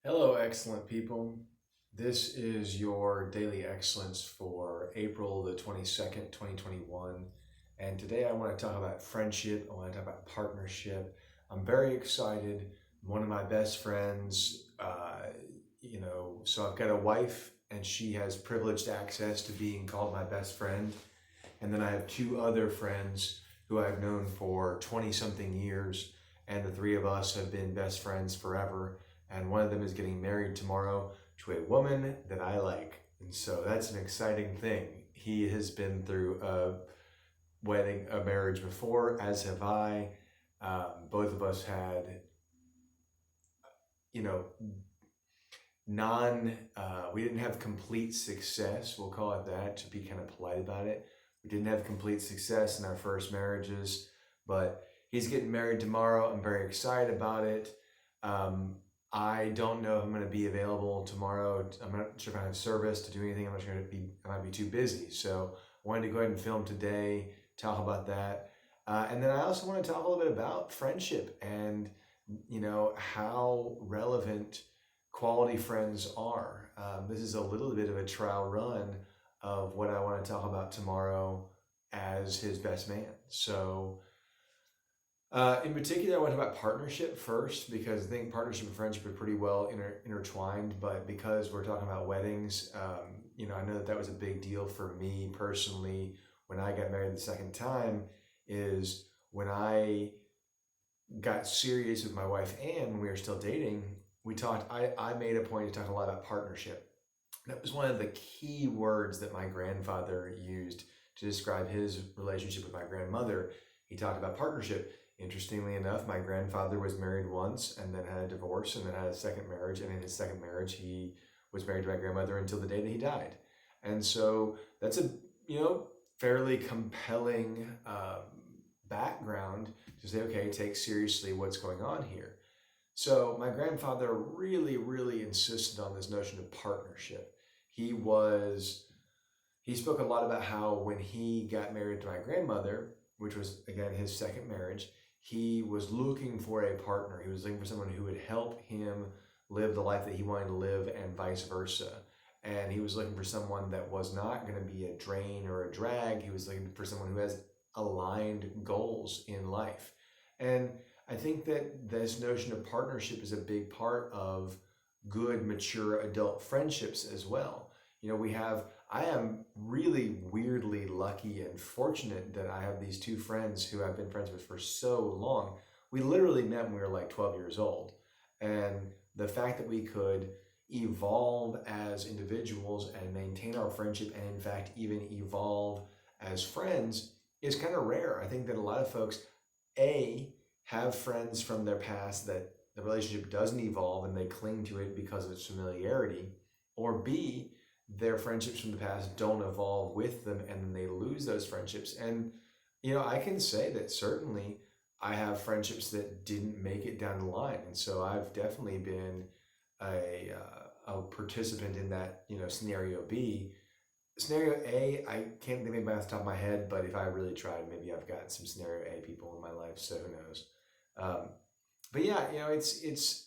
Hello, excellent people. This is your daily excellence for April the 22nd, 2021. And today I want to talk about friendship. I want to talk about partnership. I'm very excited. One of my best friends, so I've got a wife and she has privileged access to being called my best friend. And then I have two other friends who I've known for 20 something years. And the three of us have been best friends forever. And one of them is getting married tomorrow to a woman that I like. And so that's an exciting thing. He has been through a marriage before, as have I. Both of us had, you know, we didn't have complete success, we'll call it that, to be kind of polite about it. We didn't have complete success in our first marriages, but he's getting married tomorrow. I'm very excited about it. I don't know if I'm going to be available tomorrow. I'm not sure if I have service to do anything. I might be too busy. So I wanted to go ahead and film today, talk about that. And then I also want to talk a little bit about friendship and, how relevant quality friends are. This is a little bit of a trial run of what I want to talk about tomorrow as his best man. So, in particular, I want to talk about partnership first because I think partnership and friendship are pretty well intertwined. But because we're talking about weddings, I know that was a big deal for me personally when I got married the second time. Is when I got serious with my wife Ann when we were still dating. We talked. I made a point to talk a lot about partnership. That was one of the key words that my grandfather used to describe his relationship with my grandmother. He talked about partnership. Interestingly enough, my grandfather was married once and then had a divorce and then had a second marriage. And in his second marriage, he was married to my grandmother until the day that he died. And so that's a, fairly compelling background to say, okay, take seriously what's going on here. So my grandfather really, really insisted on this notion of partnership. He was he spoke a lot about how when he got married to my grandmother, which was again his second marriage, he was looking for a partner. He was looking for someone who would help him live the life that he wanted to live and vice versa. And he was looking for someone that was not going to be a drain or a drag. He was looking for someone who has aligned goals in life. And I think that this notion of partnership is a big part of good, mature adult friendships as well. I am really weirdly lucky and fortunate that I have these two friends who I've been friends with for so long. We literally met when we were like 12 years old. And the fact that we could evolve as individuals and maintain our friendship and, in fact, even evolve as friends is kind of rare. I think that a lot of folks, A, have friends from their past that the relationship doesn't evolve and they cling to it because of its familiarity, or B, their friendships from the past don't evolve with them and then they lose those friendships. And, I can say that certainly I have friendships that didn't make it down the line. And so I've definitely been a participant in that, scenario B. Scenario A, I can't think of anybody off the top of my head, but if I really tried, maybe I've got some scenario A people in my life, so who knows. Um, but yeah, it's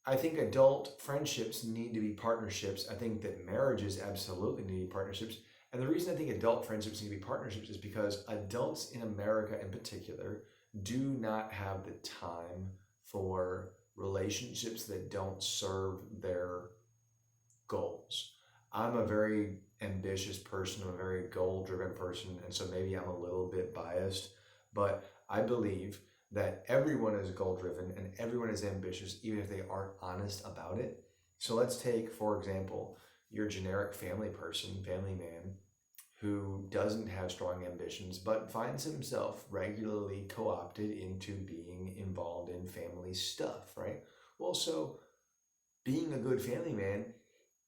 I think adult friendships need to be partnerships. I think that marriages absolutely need to be partnerships. And the reason I think adult friendships need to be partnerships is because adults in America in particular do not have the time for relationships that don't serve their goals. I'm a very ambitious person, I'm a very goal driven person, and so maybe I'm a little bit biased, but I believe that everyone is goal driven and everyone is ambitious, even if they aren't honest about it. So let's take, for example, your generic family person, family man, who doesn't have strong ambitions but finds himself regularly co opted into being involved in family stuff, right? Well, so being a good family man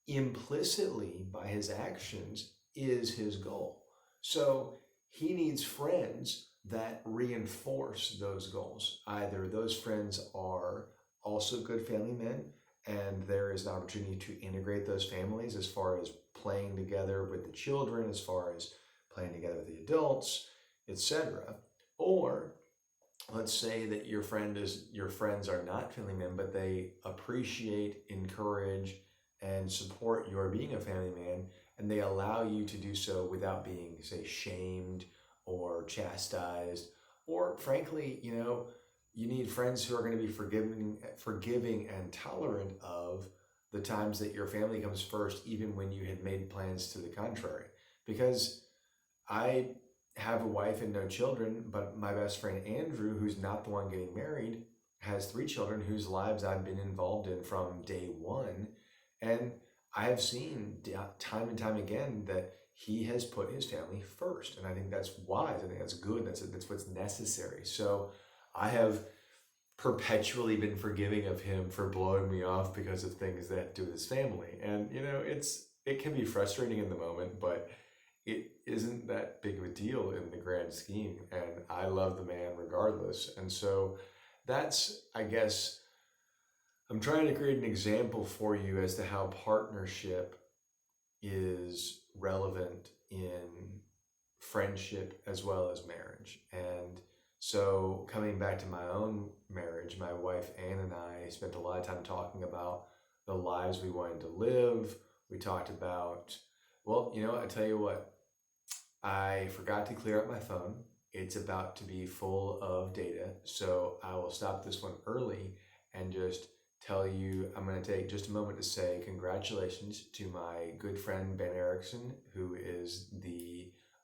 implicitly by his actions is his goal. So he needs friends that reinforce those goals. Either those friends are also good family men, and there is an opportunity to integrate those families as far as playing together with the children, as far as playing together with the adults, etc. Or let's say that your friends are not family men, but they appreciate, encourage, and support your being a family man, and they allow you to do so without being, say, shamed or chastised, or frankly, you need friends who are going to be forgiving and tolerant of the times that your family comes first, even when you had made plans to the contrary. Because I have a wife and no children, but my best friend Andrew, who's not the one getting married, has three children whose lives I've been involved in from day one. And I have seen time and time again that he has put his family first. And I think that's wise. I think that's good. That's what's necessary. So I have perpetually been forgiving of him for blowing me off because of things that have to do with his family. And it can be frustrating in the moment, but it isn't that big of a deal in the grand scheme. And I love the man regardless. And so that's, I guess, I'm trying to create an example for you as to how partnership is relevant in friendship as well as marriage. And so, coming back to my own marriage, my wife Ann and I spent a lot of time talking about the lives we wanted to live. We talked about, well, I tell you what, I forgot to clear up my phone. It's about to be full of data, so I will stop this one early and just tell you I'm going to take just a moment to say congratulations to my good friend Ben Erickson, who is the